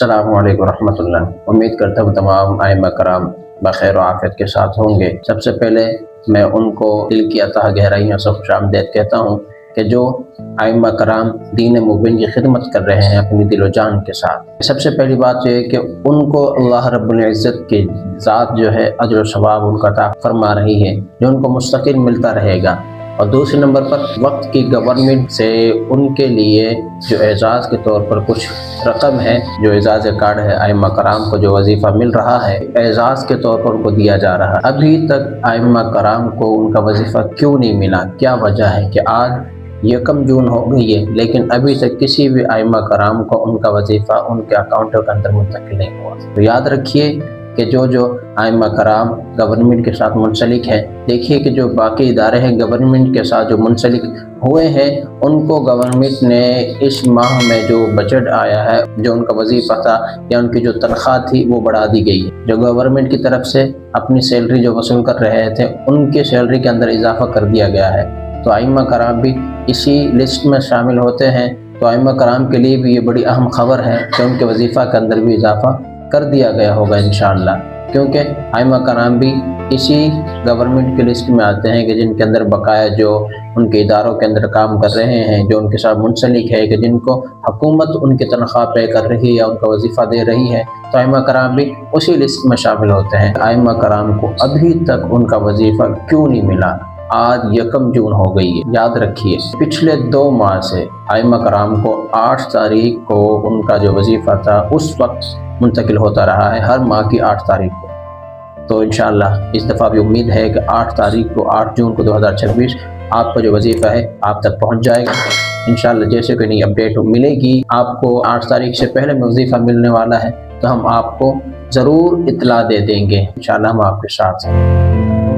अस्सलामु अलैकुम रहमतुल्लाह। उम्मीद करता हूँ तमाम आइमा कराम बखैर व आफियत के साथ होंगे। सबसे पहले मैं उनको दिल की अतः गहराइयों से खुशामदीद कहता हूँ कि जो आइमा कराम दीन मुबीन की खिदमत कर रहे हैं अपनी दिलो जान के साथ। सबसे पहली बात यह है कि उनको अल्लाह रब्बुल इज़्ज़त की ज़ात जो है अजर व सवाब उनका अता फरमा रही है, जो उनको मुस्तकिल मिलता रहेगा। और दूसरे नंबर पर वक्त की गवर्नमेंट से उनके लिए जो एजाज़ के तौर पर कुछ रकम है, जो एजाज़ कार्ड है, आइमा कराम को जो वजीफ़ा मिल रहा है एजाज़ के तौर पर उनको दिया जा रहा है। अभी तक आइमा कराम को उनका वजीफ़ा क्यों नहीं मिला? क्या वजह है कि आज 1 जून हो गई है लेकिन अभी तक किसी भी आइमा कराम को उनका वजीफ़ा उनके अकाउंट के अंदर मुंतकिल नहीं हुआ? तो याद रखिए कि जो आइमा कराम गवर्नमेंट के साथ मुंसलिक हैं, देखिए कि जो बाकी इदारे हैं गवर्नमेंट के साथ जो मुंसलिक हुए हैं उनको गवर्नमेंट ने इस माह में जो बजट आया है, जो उनका वजीफ़ा था या उनकी जो तनख्वाह थी वो बढ़ा दी गई है। जो गवर्नमेंट की तरफ से अपनी सैलरी जो वसूल कर रहे थे उनके सैलरी के अंदर इजाफा कर दिया गया है। तो आइमा कराम भी इसी लिस्ट में शामिल होते हैं। तो आइमा कराम के लिए भी ये बड़ी अहम खबर है कि उनके वजीफ़ा के अंदर भी इजाफा कर दिया गया होगा इंशाअल्लाह, क्योंकि आइमा कराम भी इसी गवर्नमेंट की लिस्ट में आते हैं कि जिनके अंदर बकाया जो उनके इदारों के अंदर काम कर रहे हैं, जो उनके साथ मुंसलिक है, कि जिनको हुकूमत उनकी तनख्वाह पे कर रही है या उनका वजीफ़ा दे रही है, तो आइमा कराम भी उसी लिस्ट में शामिल होते हैं। आइमा कराम को अभी तक उनका वजीफ़ा क्यों नहीं मिला? आज 1 जून हो गई है। याद रखिए पिछले 2 माह से आइमा कराम को 8 तारीख को उनका जो वजीफ़ा था उस वक्त मुंतकिल होता रहा है, हर माह की 8 तारीख को। तो इंशाअल्लाह इस दफ़ा भी उम्मीद है कि 8 तारीख को 8 जून को 2026 आपका जो वजीफ़ा है आप तक पहुंच जाएगा इंशाअल्लाह। जैसे कोई नई अपडेट मिलेगी आपको 8 तारीख से पहले में वजीफ़ा मिलने वाला है तो हम आपको ज़रूर इत्तला दे देंगे। इंशाअल्लाह हम आपके साथ हैं।